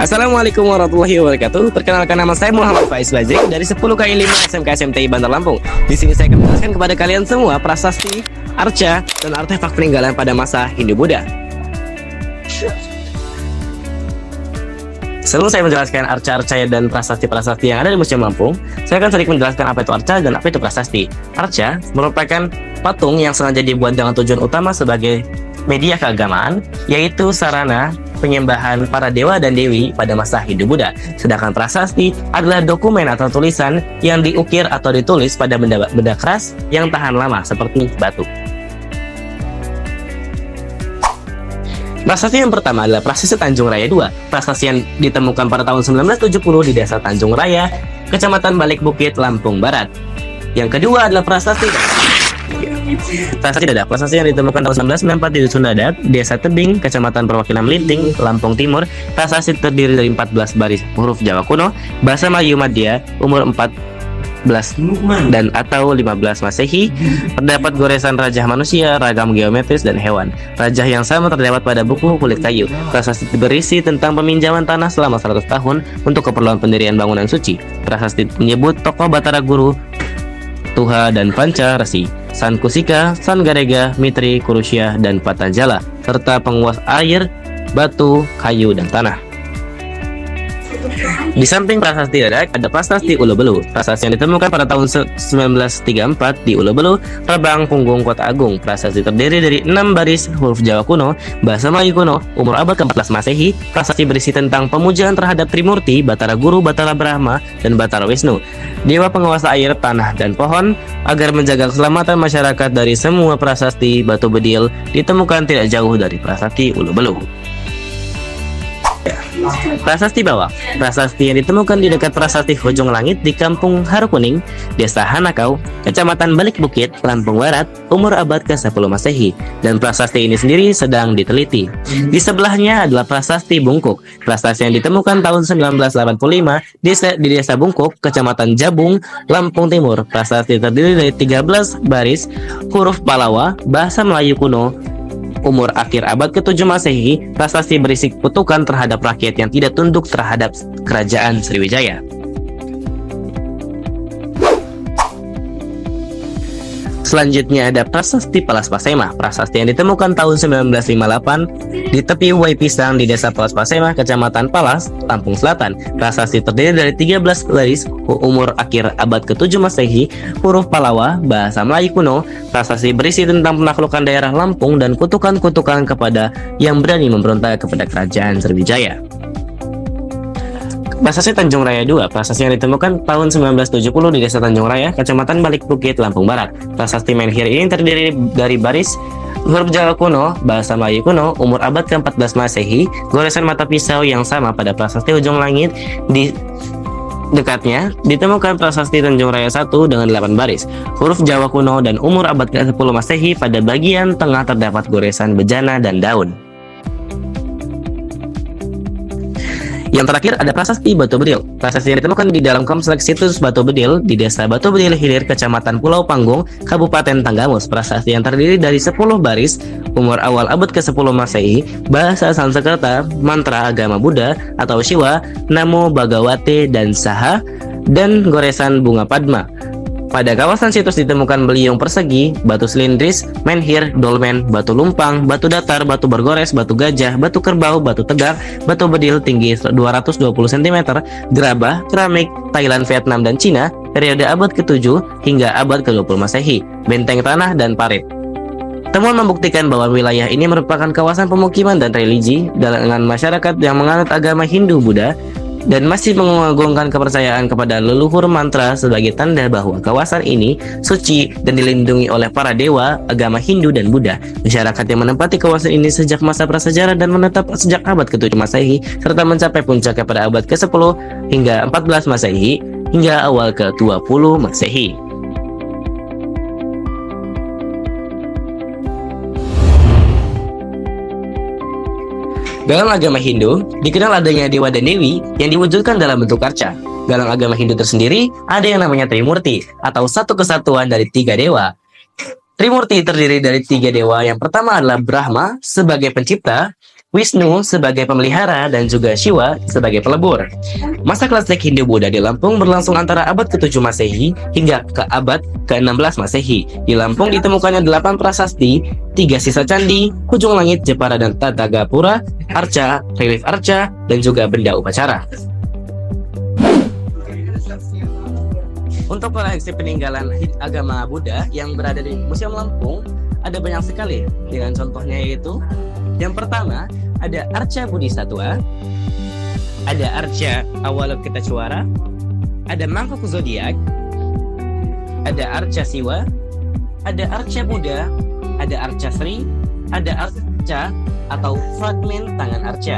Assalamualaikum warahmatullahi wabarakatuh. Perkenalkan, nama saya Muhammad Faiz Bajik dari 10K5 SMK SMTI Bandar Lampung. Di sini saya akan menjelaskan kepada kalian semua prasasti, arca, dan artefak peninggalan pada masa Hindu-Buddha. Sebelum saya menjelaskan arca-arca dan prasasti-prasasti yang ada di Museum Lampung, saya akan sedikit menjelaskan apa itu arca dan apa itu prasasti. Arca merupakan patung yang sengaja dibuat dengan tujuan utama sebagai media keagamaan, yaitu sarana penyembahan para dewa dan dewi pada masa Hindu-Buddha. Sedangkan prasasti adalah dokumen atau tulisan yang diukir atau ditulis pada benda keras yang tahan lama seperti batu. Prasasti yang pertama adalah Prasasti Tanjung Raya II. Prasasti yang ditemukan pada tahun 1970 di Desa Tanjung Raya, Kecamatan Balik Bukit, Lampung Barat. Yang kedua adalah Prasasti Dadak. Prasasti yang ditemukan tahun 1994 di Dusun Dadak, Desa Tebing, Kecamatan Perwakilan Melinting, Lampung Timur. Prasasti terdiri dari 14 baris huruf Jawa kuno, bahasa Melayu Madya, umur 14 dan atau 15 Masehi. Terdapat goresan rajah manusia, ragam geometris dan hewan. Rajah yang sama terdapat pada buku kulit kayu. Prasasti berisi tentang peminjaman tanah selama 100 tahun untuk keperluan pendirian bangunan suci. Prasasti menyebut tokoh Batara Guru, Tuha dan Panca Resi, San Kusika, San Garega, Mitri, Kurusya, dan Patanjala, serta penguas air, batu, kayu, dan tanah. Di samping prasasti Dadak, ada prasasti Ulo Belu. Prasasti yang ditemukan pada tahun 1934 di Ulo Belu, Rebang, Punggung, Kota Agung. Prasasti terdiri dari 6 baris huruf Jawa kuno, bahasa Melayu kuno, umur abad ke-14 Masehi. Prasasti berisi tentang pemujaan terhadap Trimurti, Batara Guru, Batara Brahma, dan Batara Wisnu, dewa penguasa air, tanah, dan pohon. Agar menjaga keselamatan masyarakat dari semua prasasti, batu bedil ditemukan tidak jauh dari prasasti Ulo Belu. Prasasti Bawah. Prasasti yang ditemukan di dekat Prasasti Hujung Langit di Kampung Harukuning, Desa Hanakau, Kecamatan Balik Bukit, Lampung Barat, umur abad ke-10 Masehi. Dan prasasti ini sendiri sedang diteliti. Di sebelahnya adalah Prasasti Bungkuk. Prasasti yang ditemukan tahun 1985 di Desa Bungkuk, Kecamatan Jabung, Lampung Timur. Prasasti terdiri dari 13 baris huruf Palawa, bahasa Melayu kuno, umur akhir abad ke-7 Masehi. Prasasti berisi kutukan terhadap rakyat yang tidak tunduk terhadap kerajaan Sriwijaya. Selanjutnya ada Prasasti Palas Pasema. Prasasti yang ditemukan tahun 1958 di tepi Wai Pisang di Desa Palas Pasema, Kecamatan Palas, Lampung Selatan. Prasasti terdiri dari 13 baris umur akhir abad ke-7 Masehi, huruf Palawa, bahasa Melayu kuno. Prasasti berisi tentang penaklukan daerah Lampung dan kutukan-kutukan kepada yang berani memberontak kepada kerajaan Sriwijaya. Prasasti Tanjung Raya II. Prasasti yang ditemukan tahun 1970 di Desa Tanjung Raya, Kecamatan Balik Bukit, Lampung Barat. Prasasti menhir ini terdiri dari baris huruf Jawa kuno, bahasa Melayu kuno, umur abad ke-14 Masehi. Goresan mata pisau yang sama pada Prasasti Ujung Langit. Di dekatnya ditemukan Prasasti Tanjung Raya I dengan 8 baris huruf Jawa kuno dan umur abad ke-10 Masehi. Pada bagian tengah terdapat goresan bejana dan daun. Yang terakhir ada Prasasti Batu Bedil. Prasasti yang ditemukan di dalam kompleks situs Batu Bedil di Desa Batu Bedil Hilir, Kecamatan Pulau Panggung, Kabupaten Tanggamus. Prasasti yang terdiri dari 10 baris umur awal abad ke-10 Masehi, bahasa Sanskerta, mantra agama Buddha atau Shiva, Namo Bhagavate dan Saha, dan goresan bunga Padma. Pada kawasan situs ditemukan beliung persegi, batu silindris, menhir, dolmen, batu lumpang, batu datar, batu bergores, batu gajah, batu kerbau, batu tegak, batu bedil tinggi 220 cm, gerabah, keramik, Thailand, Vietnam, dan Cina, periode abad ke-7 hingga abad ke-20 Masehi, benteng tanah, dan parit. Temuan membuktikan bahwa wilayah ini merupakan kawasan pemukiman dan religi dengan masyarakat yang menganut agama Hindu-Buddha dan masih mengagungkan kepercayaan kepada leluhur mantra sebagai tanda bahwa kawasan ini suci dan dilindungi oleh para dewa agama Hindu dan Buddha. Masyarakat yang menempati kawasan ini sejak masa prasejarah dan menetap sejak abad ke-7 Masehi serta mencapai puncaknya pada abad ke-10 hingga 14 Masehi hingga awal ke-20 Masehi. Dalam agama Hindu, dikenal adanya dewa dan dewi yang diwujudkan dalam bentuk arca. Dalam agama Hindu tersendiri, ada yang namanya Trimurti, atau satu kesatuan dari 3 dewa. Trimurti terdiri dari 3 dewa. Yang pertama adalah Brahma sebagai pencipta, Wisnu sebagai pemelihara dan juga Shiva sebagai pelebur. Masa klasik Hindu-Buddha di Lampung berlangsung antara abad ke-7 Masehi hingga ke abad ke-16 Masehi. Di Lampung ditemukannya 8 prasasti, 3 sisa candi, Kujung Langit, Jepara dan Tatagapura, arca, relief arca, dan juga benda upacara. Untuk koleksi peninggalan agama Buddha yang berada di Museum Lampung ada banyak sekali, dengan contohnya yaitu yang pertama ada arca Bodhisattva, ada arca Avalokiteshvara, ada mangkok zodiak, ada arca Siwa, ada arca Buddha, ada arca Sri, ada arca atau fragmen tangan arca.